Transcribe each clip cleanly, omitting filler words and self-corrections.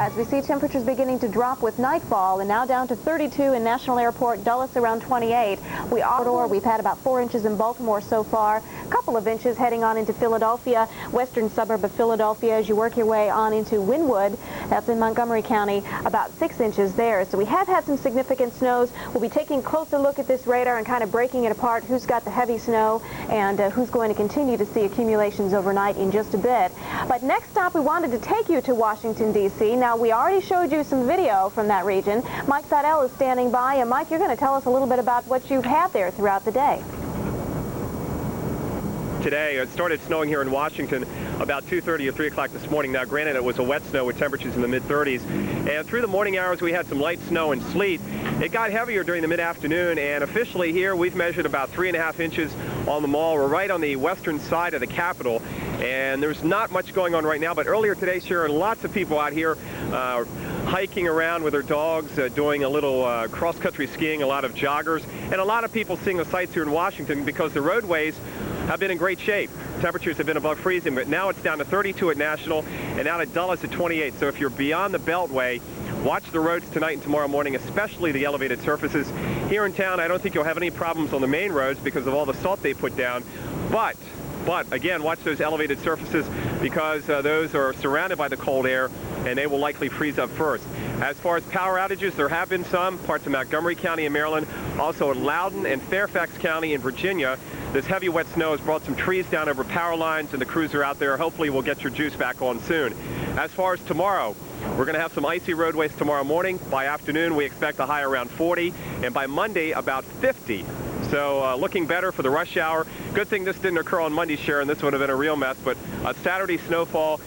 as we see temperatures beginning to drop with nightfall, and now down to 32 in National Airport, Dulles around 28. We've had about 4 inches in Baltimore so far, a couple of inches heading on into Philadelphia, western suburb of Philadelphia. As you work your way on into Wynwood, that's in Montgomery County, about 6 inches there. So we have had some significant snows. We'll be taking a closer look at this radar and kind of breaking it apart, who's got the heavy snow and who's going to continue to see accumulations overnight in just a bit. But next stop, we wanted to take you to Washington, D.C. Now, we already showed you some video from that region. Mike Seidel is standing by, and Mike, you're going to tell us a little bit about what you've had there throughout the day. Today, it started snowing here in Washington about 2:30 or 3 o'clock this morning. Now, granted, it was a wet snow with temperatures in the mid-30s. And through the morning hours, we had some light snow and sleet. It got heavier during the mid-afternoon, and officially here, we've measured about 3.5 inches on the mall. We're right on the western side of the Capitol, and there's not much going on right now. But earlier today, Sharon, lots of people out here hiking around with their dogs, doing a little cross-country skiing, a lot of joggers, and a lot of people seeing the sights here in Washington because the roadways have been in great shape. Temperatures have been above freezing, but now it's down to 32 at National and out at Dulles at 28. So if you're beyond the Beltway, watch the roads tonight and tomorrow morning, especially the elevated surfaces. Here in town, I don't think you'll have any problems on the main roads because of all the salt they put down. But again, watch those elevated surfaces because those are surrounded by the cold air and they will likely freeze up first. As far as power outages, there have been some parts of Montgomery County in Maryland, also in Loudoun and Fairfax County in Virginia. This heavy wet snow has brought some trees down over power lines, and the crews are out there. Hopefully we'll get your juice back on soon. As far as tomorrow, we're going to have some icy roadways tomorrow morning. By afternoon, we expect a high around 40, and by Monday, about 50. So looking better for the rush hour. Good thing this didn't occur on Monday, Sharon. This would have been a real mess. But a Saturday snowfall,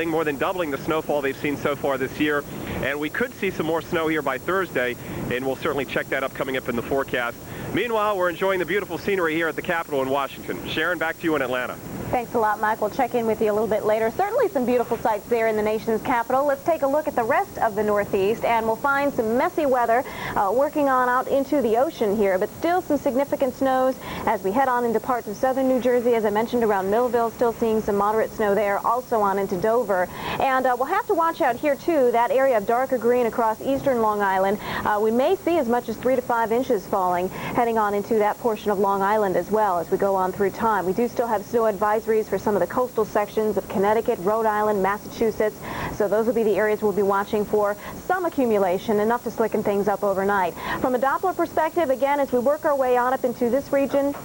more than doubling the snowfall they've seen so far this year. And we could see some more snow here by Thursday, and we'll certainly check that up coming up in the forecast. Meanwhile, we're enjoying the beautiful scenery here at the Capitol in Washington. Sharon, back to you in Atlanta. Thanks a lot, Mike. We'll check in with you a little bit later. Certainly some beautiful sights there in the nation's capital. Let's take a look at the rest of the Northeast, and we'll find some messy weather working on out into the ocean here, but still some significant snows as we head on into parts of southern New Jersey. As I mentioned, around Millville, still seeing some moderate snow there, also on into Dover. And we'll have to watch out here, too, that area of darker green across eastern Long Island. We may see as much as 3 to 5 inches falling, heading on into that portion of Long Island as well as we go on through time. We do still have snow advisories for some of the coastal sections of Connecticut, Rhode Island, Massachusetts. So those will be the areas we'll be watching for some accumulation, enough to slicken things up overnight. From a Doppler perspective, again, as we work our way on up into this region,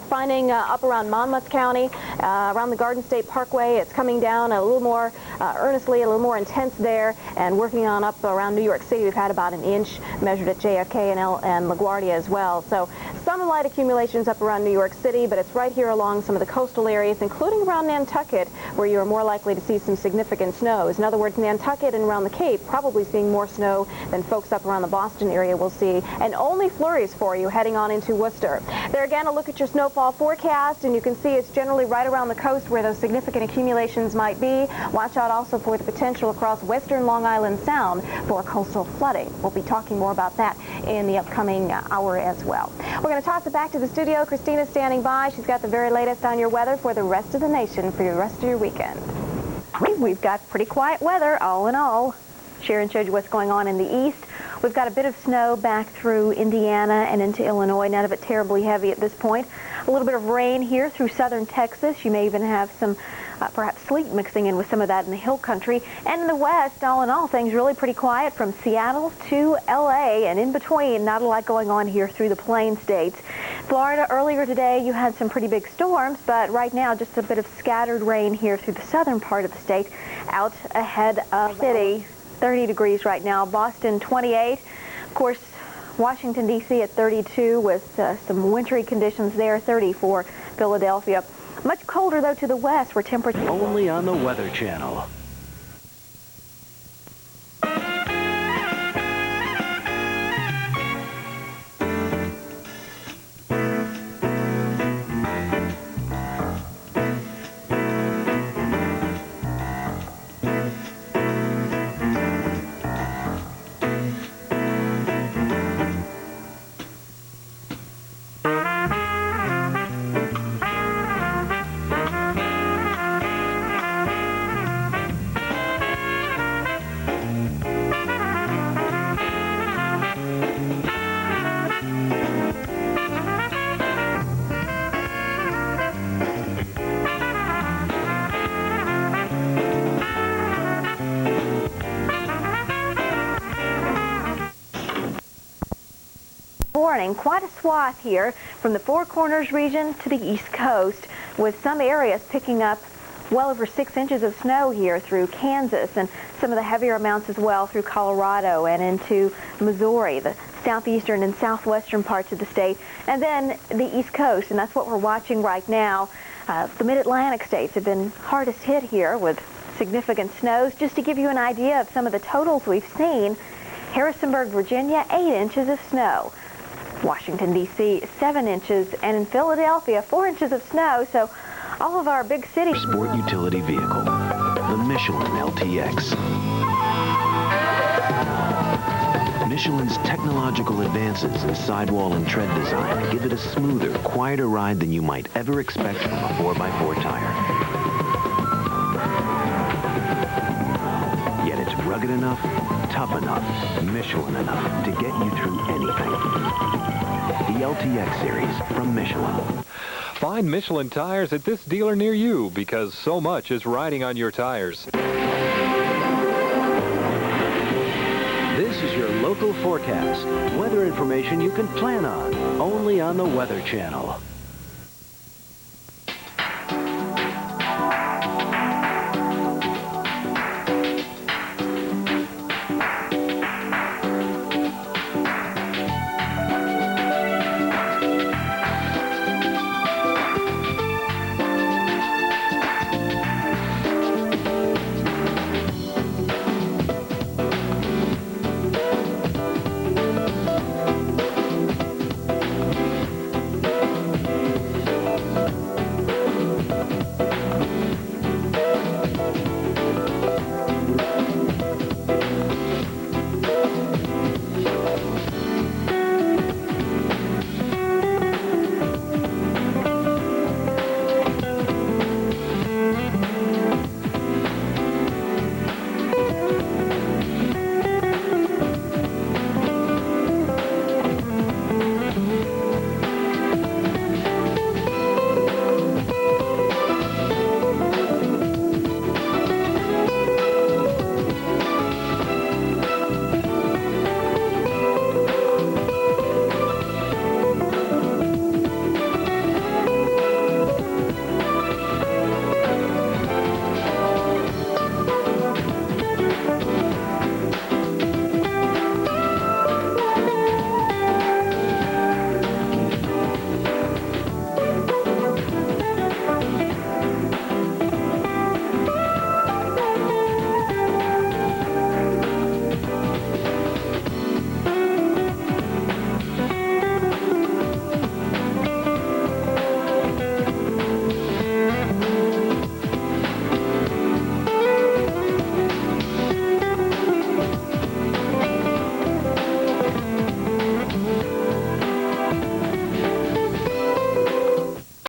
finding up around Monmouth County, around the Garden State Parkway, it's coming down a little more earnestly, a little more intense there, and working on up around New York City. We've had about an inch measured at JFK and LaGuardia as well. So some light accumulations up around New York City, but it's right here along some of the coastal areas, including around Nantucket, where you are more likely to see some significant snows. In other words, Nantucket and around the Cape probably seeing more snow than folks up around the Boston area will see, and only flurries for you heading on into Worcester. There again, a look at your snowfall forecast, and you can see it's generally right around the coast where those significant accumulations might be. Watch out also for the potential across western Long Island Sound for coastal flooding. We'll be talking more about that in the upcoming hour as well. We're going to toss it back to the studio. Christina's standing by. She's got the very latest on your weather for the rest of the nation for the rest of your weekend. We've got pretty quiet weather, all in all. Sharon showed you what's going on in the east. We've got a bit of snow back through Indiana and into Illinois, none of it terribly heavy at this point. A little bit of rain here through southern Texas. You may even have some perhaps sleet mixing in with some of that in the hill country. And in the west, all in all, things really pretty quiet from Seattle to LA and in between. Not a lot going on here through the plain states. Florida, earlier today, you had some pretty big storms, but right now just a bit of scattered rain here through the southern part of the state. Out ahead of the city, 30 degrees right now. Boston, 28. Of course, Washington, D.C. at 32 with some wintry conditions there, 30 for Philadelphia. Much colder, though, to the west where temperatures... Only on the Weather Channel. covering quite a swath here from the Four Corners region to the East Coast, with some areas picking up well over 6 inches of snow here through Kansas, and some of the heavier amounts as well through Colorado and into Missouri, the southeastern and southwestern parts of the state, and then the East Coast, and that's what we're watching right now. The mid-Atlantic states have been hardest hit here with significant snows. Just to give you an idea of some of the totals we've seen, Harrisonburg, Virginia, 8 inches of snow. Washington, D.C., 7 inches, and in Philadelphia, 4 inches of snow. So all of our big cities. Sport utility vehicle, the Michelin LTX. Michelin's technological advances in sidewall and tread design give it a smoother, quieter ride than you might ever expect from a 4x4 tire. Yet it's rugged enough, tough enough, Michelin enough to get you through anything. The LTX series from Michelin. Find Michelin tires at this dealer near you, because so much is riding on your tires. This is your local forecast. Weather information you can plan on, only on the Weather Channel.